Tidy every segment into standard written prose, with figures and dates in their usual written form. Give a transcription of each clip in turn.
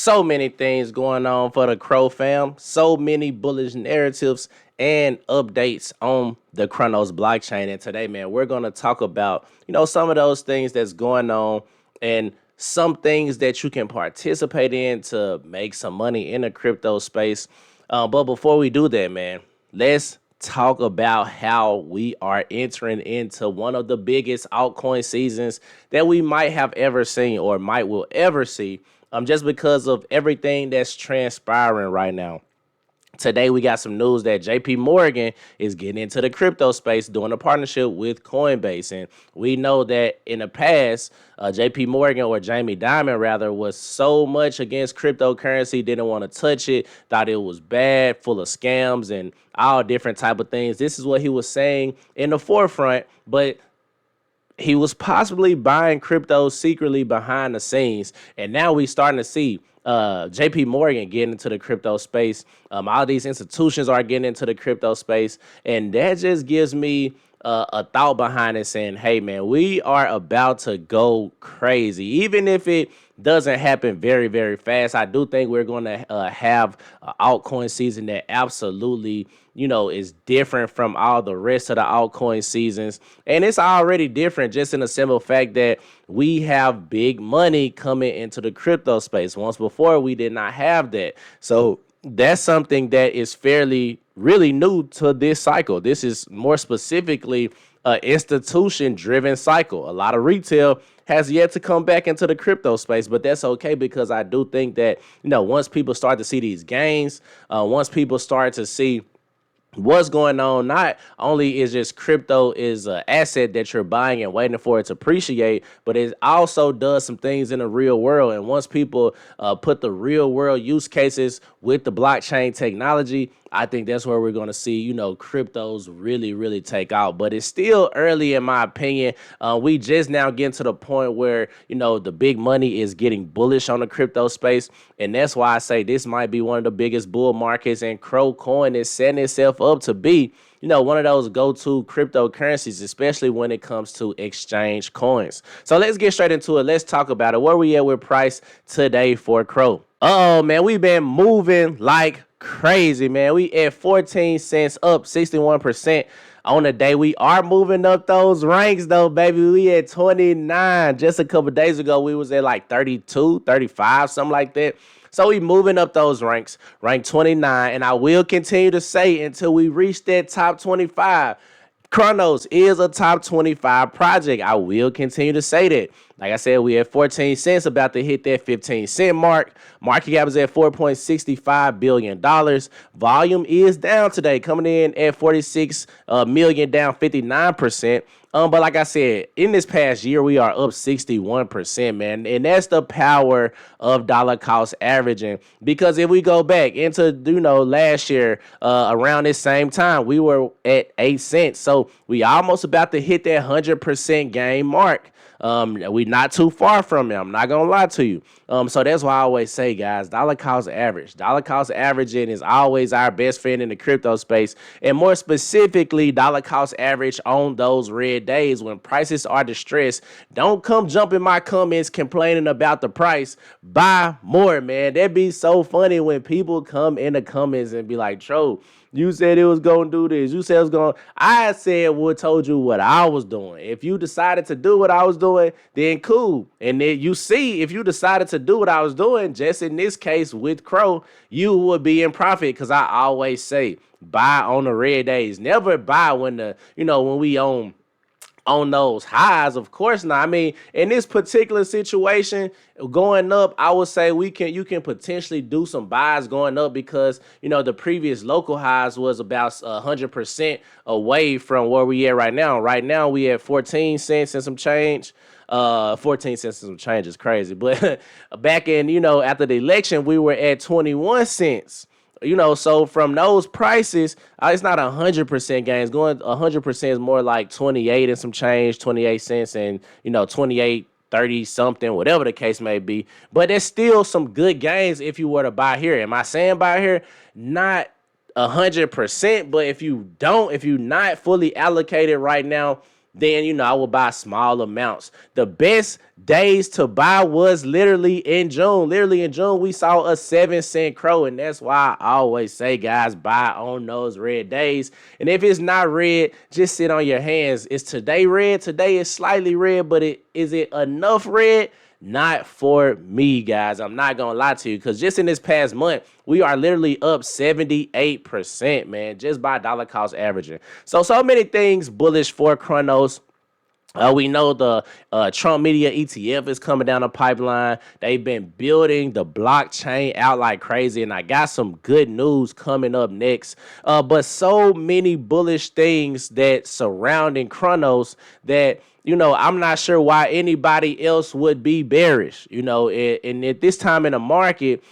So many things going on for the Crow fam, so many bullish narratives and updates on the Cronos blockchain. And today, man, we're going to talk about, some of those things that's going on and some things that you can participate in to make some money in the crypto space. But before we do that, man, let's talk about how we are entering into one of the biggest altcoin seasons that we might have ever seen or might will ever see, just because of everything that's transpiring right now. Today, we got some news that JP Morgan is getting into the crypto space doing a partnership with Coinbase. And we know that in the past, JP Morgan, or Jamie Dimon rather, was so much against cryptocurrency, didn't want to touch it, thought it was bad, full of scams and all different type of things. This is what he was saying in the forefront, but he was possibly buying crypto secretly behind the scenes. And now we starting to see JP Morgan getting into the crypto space. All these institutions are getting into the crypto space. And that just gives me a thought behind it saying, hey, man, we are about to go crazy. Even if it doesn't happen very, very fast, I do think we're going to have an altcoin season that absolutely, is different from all the rest of the altcoin seasons. And it's already different just in the simple fact that we have big money coming into the crypto space. Once before, we did not have that. So that's something that is fairly really new to this cycle. This is more specifically an institution driven cycle. A lot of retail has yet to come back into the crypto space, but that's okay because I do think that, once people start to see these gains, once people start to see what's going on, not only is just crypto is an asset that you're buying and waiting for it to appreciate, but it also does some things in the real world. And once people put the real world use cases with the blockchain technology, I think that's where we're going to see, cryptos really, really take out. But it's still early, in my opinion. We just now getting to the point where, the big money is getting bullish on the crypto space. And that's why I say this might be one of the biggest bull markets. And Crow Coin is setting itself up to be, one of those go-to cryptocurrencies, especially when it comes to exchange coins. So let's get straight into it. Let's talk about it. Where we at with price today for Crow? Oh, man, we've been moving like crazy, man. We at 14 cents, up 61% on the day. We are moving up those ranks though, baby. We at 29. Just a couple days ago, we was at like 32, 35, something like that. So we moving up those ranks, rank 29, and I will continue to say until we reach that top 25. Cronos is a top 25 project. I will continue to say that. Like I said, we at 14 cents, about to hit that 15-cent mark. Market cap is at $4.65 billion. Volume is down today, coming in at 46 million, down 59%. But like I said, in this past year, we are up 61%, man. And that's the power of dollar cost averaging. Because if we go back into, last year, around this same time, we were at 8 cents. So we almost about to hit that 100% gain mark. We not too far from it. I'm not gonna lie to you. So that's why I always say, guys, dollar cost average. Dollar cost averaging is always our best friend in the crypto space, and more specifically, dollar cost average on those red days when prices are distressed. Don't come jump in my comments complaining about the price. Buy more, man. That'd be so funny when people come in the comments and be like, "Tro, you said it was going to do this. You said it was going to." I said, told you what I was doing. If you decided to do what I was doing, then cool. And then you see, if you decided to do what I was doing, just in this case with Crow, you would be in profit. Because I always say, buy on the red days. Never buy when when we on those highs. Of course not. I mean, in this particular situation, going up, I would say you can potentially do some buys going up because the previous local highs was about 100% away from where we at right now. Right now we at 14 cents and some change. 14 cents and some change is crazy, but back in after the election we were at 21 cents. So from those prices, it's not 100% gains. Going 100% is more like 28 and some change, 28 cents and, 28, 30 something, whatever the case may be. But there's still some good gains if you were to buy here. Am I saying buy here? Not 100%, but if you're not fully allocated right now, then I will buy small amounts. The best days to buy was literally in June. Literally in June, we saw a 7 cent crow, and that's why I always say, guys, buy on those red days. And if it's not red, just sit on your hands. Is today red? Today is slightly red, but is it enough red? Not for me, guys. I'm not gonna lie to you, because just in this past month, we are literally up 78%, man, just by dollar cost averaging. So many things bullish for Cronos. We know the Trump Media ETF is coming down the pipeline. They've been building the blockchain out like crazy, and I got some good news coming up next. But so many bullish things that surrounding Cronos that I'm not sure why anybody else would be bearish. And at this time in the market,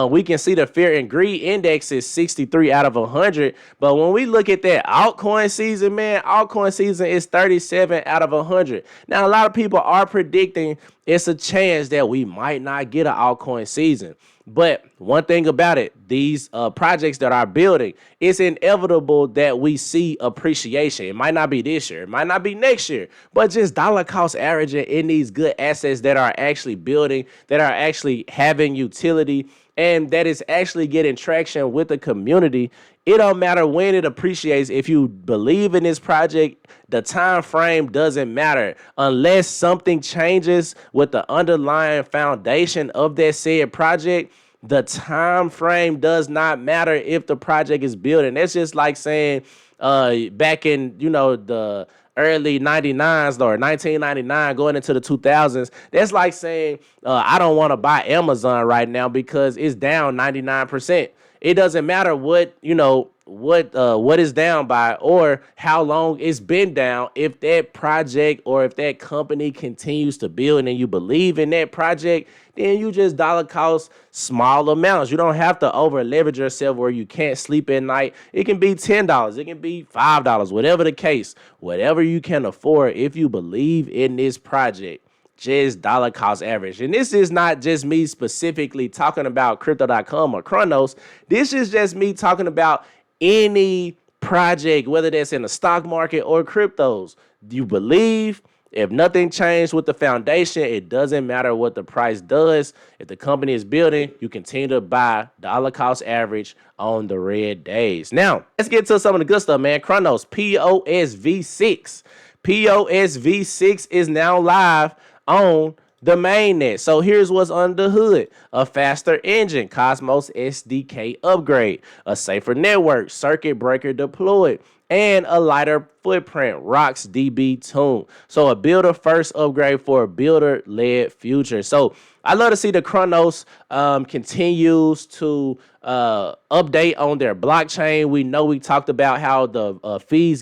we can see the fear and greed index is 63 out of 100. But when we look at that altcoin season, man, altcoin season is 37 out of 100. Now, a lot of people are predicting it's a chance that we might not get an altcoin season. But one thing about it, these projects that are building, it's inevitable that we see appreciation. It might not be this year, it might not be next year, but just dollar cost averaging in these good assets that are actually building, that are actually having utility, and that is actually getting traction with the community. It don't matter when it appreciates. If you believe in this project, the time frame doesn't matter unless something changes with the underlying foundation of that said project. The time frame does not matter if the project is building. That's just like saying back in the early 99s or 1999 going into the 2000s. That's like saying I don't want to buy Amazon right now because it's down 99%. It doesn't matter what is down by or how long it's been down. If that project or if that company continues to build and you believe in that project, then you just dollar cost small amounts. You don't have to over leverage yourself where you can't sleep at night. It can be $10, it can be $5, whatever the case, whatever you can afford. If you believe in this project, just dollar cost average. And this is not just me specifically talking about crypto.com or Cronos. This is just me talking about any project, whether that's in the stock market or cryptos. You believe, if nothing changed with the foundation, it doesn't matter what the price does. If the company is building, you continue to buy dollar cost average on the red days. Now, let's get to some of the good stuff, man. Cronos, POSV6. POSV6 is now live on the mainnet. So here's what's under the hood: a faster engine, Cosmos SDK upgrade, a safer network, circuit breaker deployed, and a lighter footprint, Rocks DB tune. So a builder first upgrade for a builder led future. So I love to see the Cronos continues to update on their blockchain. We know we talked about how the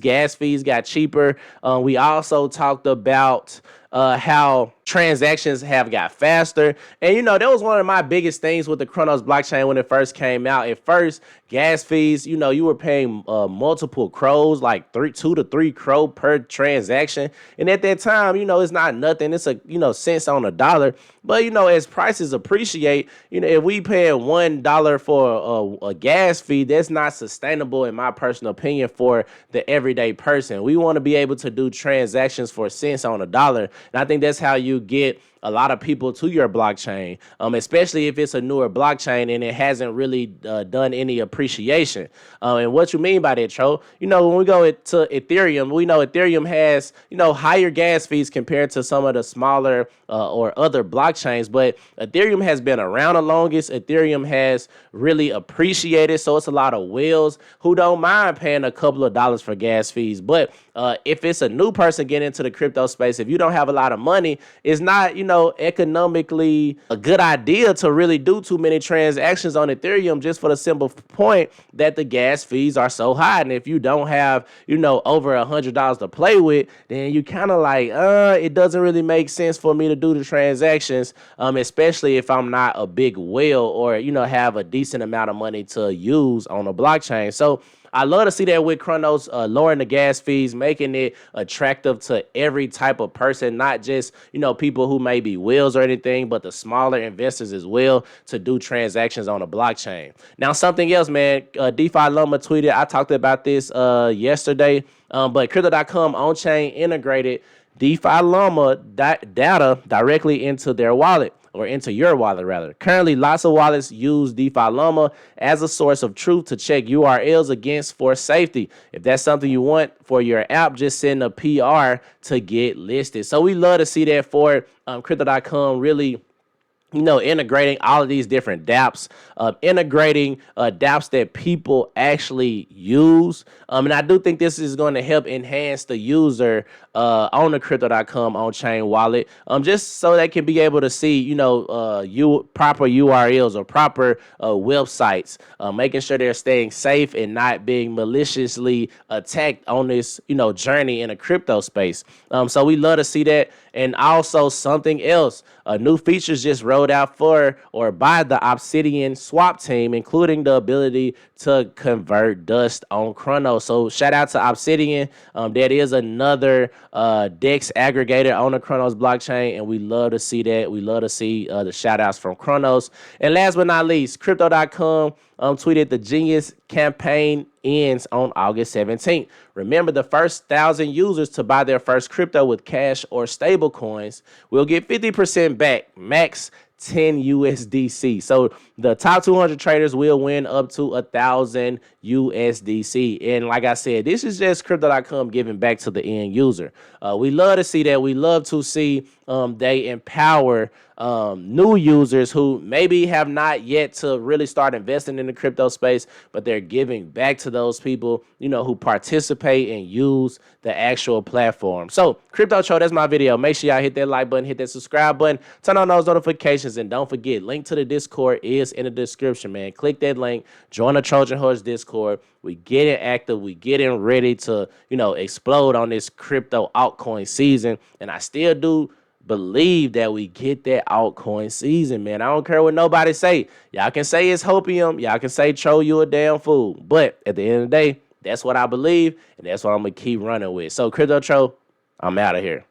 gas fees got cheaper. We also talked about how transactions have got faster. And, that was one of my biggest things with the Cronos blockchain when it first came out. At first, gas fees, you were paying multiple crows, like 2 to 3 crow per transaction. And at that time, it's not nothing. It's cents on a dollar. But, as prices appreciate, if we paying $1 for a gas fee, that's not sustainable, in my personal opinion, for the everyday person. We want to be able to do transactions for cents on a dollar. And I think that's how you get a lot of people to your blockchain, especially if it's a newer blockchain and it hasn't really done any appreciation. And what you mean by that, Tro? When we go to Ethereum, we know Ethereum has, higher gas fees compared to some of the smaller or other blockchains, but Ethereum has been around the longest. Ethereum has really appreciated, so it's a lot of whales who don't mind paying a couple of dollars for gas fees. But if it's a new person getting into the crypto space, if you don't have a lot of money, it's not, economically a good idea to really do too many transactions on Ethereum, just for the simple point that the gas fees are so high. And if you don't have, over $100 to play with, then you kind of like, it doesn't really make sense for me to do the transactions, especially if I'm not a big whale or, have a decent amount of money to use on a blockchain. So I love to see that with Cronos, lowering the gas fees, making it attractive to every type of person, not just, people who may be wheels or anything, but the smaller investors as well to do transactions on the blockchain. Now, something else, man, DeFi Llama tweeted, I talked about this yesterday, but Crypto.com on-chain integrated DeFi Llama data directly into their wallet, or into your wallet rather. Currently, lots of wallets use DeFi Llama as a source of truth to check URLs against for safety. If that's something you want for your app, just send a PR to get listed. So we love to see that for Crypto.com really integrating all of these different dApps, integrating dApps that people actually use. And I do think this is going to help enhance the user on the Crypto.com on-chain wallet, just so they can be able to see, proper URLs or proper websites, making sure they're staying safe and not being maliciously attacked on this, journey in a crypto space. So we love to see that. And also something else, new features just rolled out for or by the Obsidian swap team, including the ability to convert dust on Cronos. So shout out to Obsidian. That is another DEX aggregator on the Cronos blockchain, and we love to see that. We love to see the shout outs from Cronos. And last but not least, Crypto.com tweeted the Genius campaign ends on August 17th. Remember, the first 1,000 users to buy their first crypto with cash or stable coins will get 50% back, max 10 USDC. So the top 200 traders will win up to 1,000 USDC. And like I said, this is just Crypto.com giving back to the end user. We love to see that. We love to see they empower new users who maybe have not yet to really start investing in the crypto space, but they're giving back to those people, who participate and use the actual platform. So Crypto Show, that's my video. Make sure y'all hit that like button, hit that subscribe button, turn on those notifications, and don't forget, link to the Discord is in the description, man. Click that link, join the Trojan Horse Discord. We getting active, we getting ready to, explode on this crypto altcoin season, and I still do believe that we get that altcoin season, man. I don't care what nobody say. Y'all can say it's hopium. Y'all can say, Tro, you a damn fool. But at the end of the day, that's what I believe, and that's what I'm going to keep running with. So, Crypto Tro, I'm out of here.